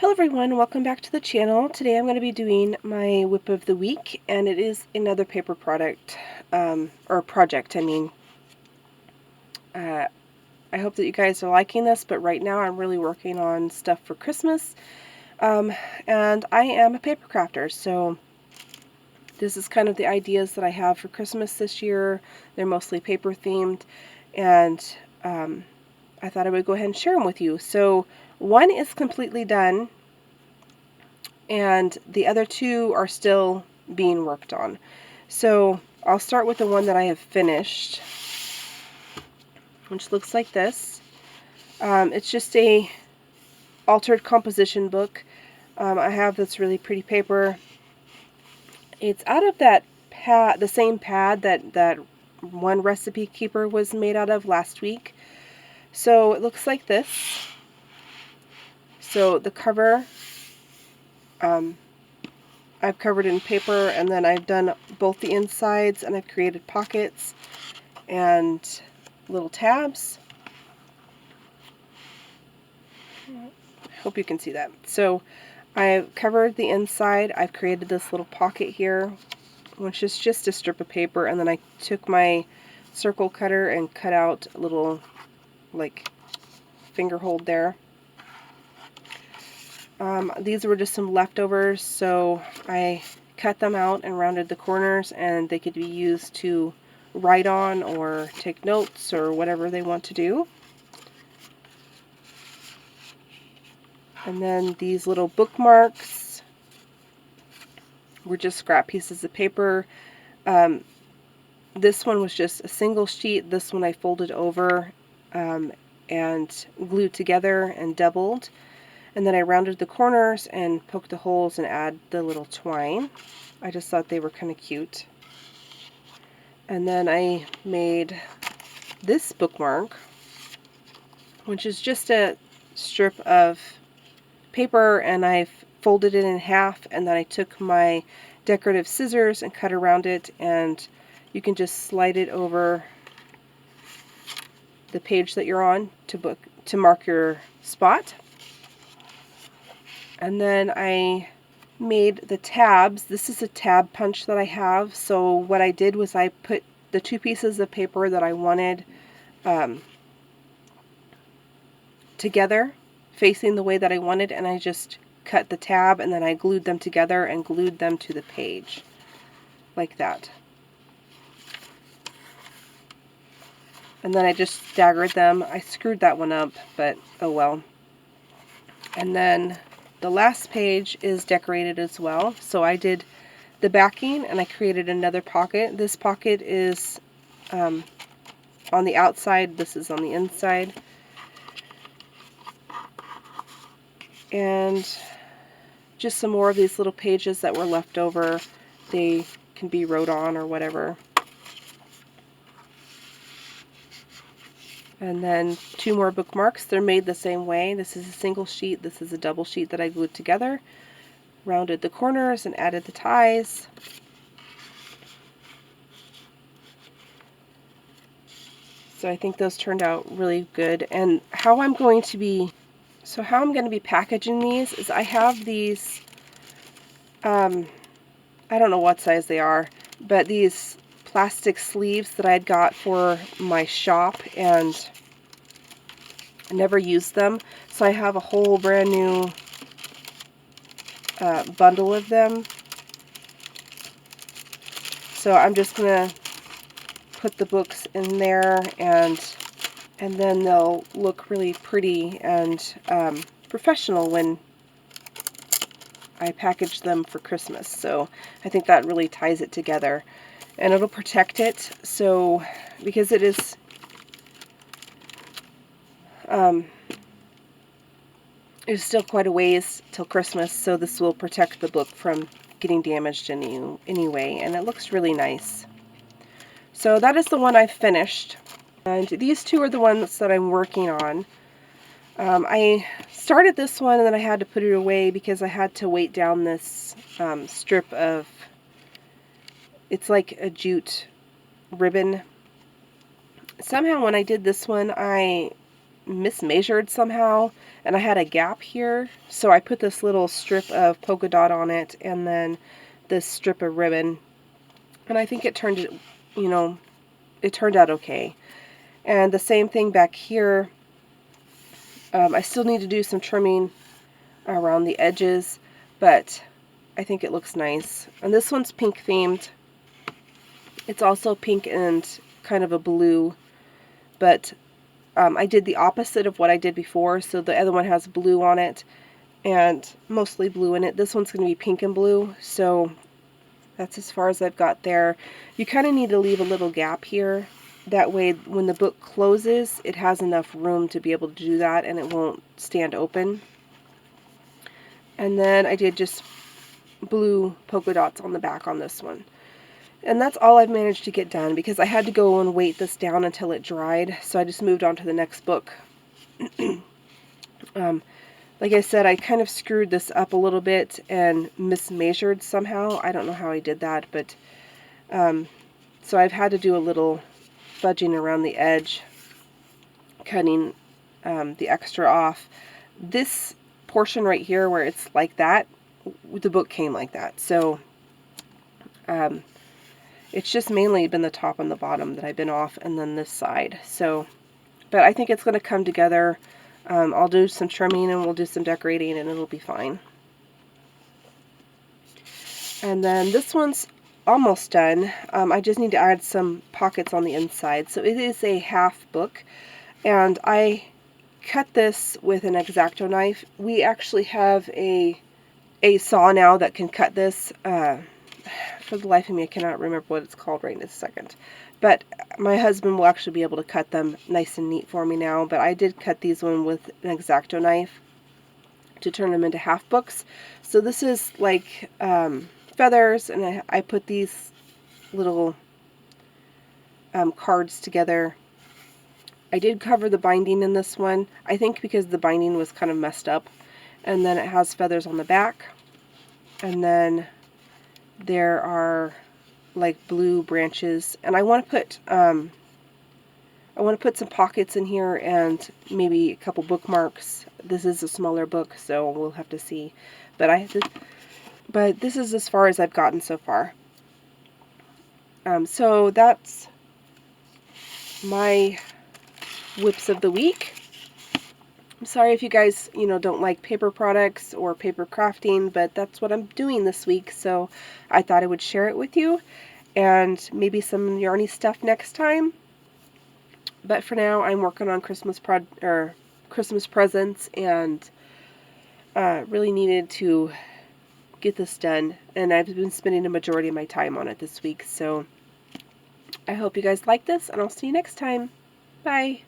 Hello everyone, welcome back to the channel. Today I'm going to be doing my whip of the week, and it is another paper product, or project, I mean. I hope that you guys are liking this, but right now I'm really working on stuff for Christmas, and I am a paper crafter, so this is kind of the ideas that I have for Christmas this year. They're mostly paper themed, and I thought I would go ahead and share them with you. So one is completely done, and the other two are still being worked on. So I'll start with the one that I have finished, which looks like this. It's just a altered composition book. I have this really pretty paper. It's out of that pad, the same pad that one recipe keeper was made out of last week. So it looks like this. So the cover, I've covered in paper, and then I've done both the insides, and I've created pockets and little tabs. Hope you can see that. So I've covered the inside. I've created this little pocket here, which is just a strip of paper, and then I took my circle cutter and cut out a little like finger hold there. These were just some leftovers, so I cut them out and rounded the corners, and they could be used to write on or take notes or whatever they want to do. And then these little bookmarks were just scrap pieces of paper. This one was just a single sheet. This one I folded over and glued together and doubled. And then I rounded the corners and poked the holes and add the little twine. I just thought they were kind of cute. And then I made this bookmark, which is just a strip of paper, and I've folded it in half, and then I took my decorative scissors and cut around it, and you can just slide it over the page that you're on to mark your spot. And then I made the tabs. This is a tab punch that I have. So what I did was I put the two pieces of paper that I wanted together, facing the way that I wanted, and I just cut the tab, and then I glued them together and glued them to the page like that. And then I just staggered them. I screwed that one up, but oh well. And then the last page is decorated as well. So I did the backing, and I created another pocket. This pocket is on the outside. This is on the inside. And just some more of these little pages that were left over. They can be wrote on or whatever. And then two more bookmarks. They're made the same way. This is a single sheet. This is a double sheet that I glued together. Rounded the corners and added the ties. So I think those turned out really good. And how I'm going to be packaging these is I have these, I don't know what size they are, but these plastic sleeves that I'd got for my shop, and I never used them. So I have a whole brand new bundle of them. So I'm just going to put the books in there, and then they'll look really pretty and professional when I package them for Christmas. So I think that really ties it together, and it'll protect it. So because it is it's still quite a ways till Christmas, so this will protect the book from getting damaged anyway, and it looks really nice. So that is the one I finished, and these two are the ones that I'm working on. I started this one, and then I had to put it away because I had to weight down this strip of, it's like a jute ribbon. Somehow when I did this one, I mismeasured somehow, and I had a gap here, so I put this little strip of polka dot on it and then this strip of ribbon, and I think it turned out okay. And the same thing back here. I still need to do some trimming around the edges, but I think it looks nice. And this one's pink themed. It's also pink and kind of a blue, but I did the opposite of what I did before. So the other one has blue on it and mostly blue in it. This one's going to be pink and blue, so that's as far as I've got there. You kind of need to leave a little gap here. That way when the book closes, it has enough room to be able to do that and it won't stand open. And then I did just blue polka dots on the back on this one. And that's all I've managed to get done because I had to go and weight this down until it dried. So I just moved on to the next book. Like I said, I kind of screwed this up a little bit and mismeasured somehow. I don't know how I did that, but so I've had to do a little fudging around the edge, cutting the extra off. This portion right here where it's like that, the book came like that. So it's just mainly been the top and the bottom that I've been off, and then this side. So, but I think it's going to come together. I'll do some trimming and we'll do some decorating and it'll be fine. And then this one's almost done. I just need to add some pockets on the inside. So it is a half book, and I cut this with an X-Acto knife. We actually have a saw now that can cut this. For the life of me, I cannot remember what it's called right in this second. But my husband will actually be able to cut them nice and neat for me now. But I did cut these one with an X-Acto knife to turn them into half books. So this is like feathers, and I put these little cards together. I did cover the binding in this one, I think because the binding was kind of messed up. And then it has feathers on the back. And then there are like blue branches, and I want to put some pockets in here and maybe a couple bookmarks. This is a smaller book, so we'll have to see. But this is as far as I've gotten so far. So that's my whips of the week. I'm sorry if you guys, don't like paper products or paper crafting, but that's what I'm doing this week, so I thought I would share it with you, and maybe some yarny stuff next time. But for now, I'm working on Christmas presents, and really needed to get this done, and I've been spending a majority of my time on it this week, so I hope you guys like this, and I'll see you next time. Bye!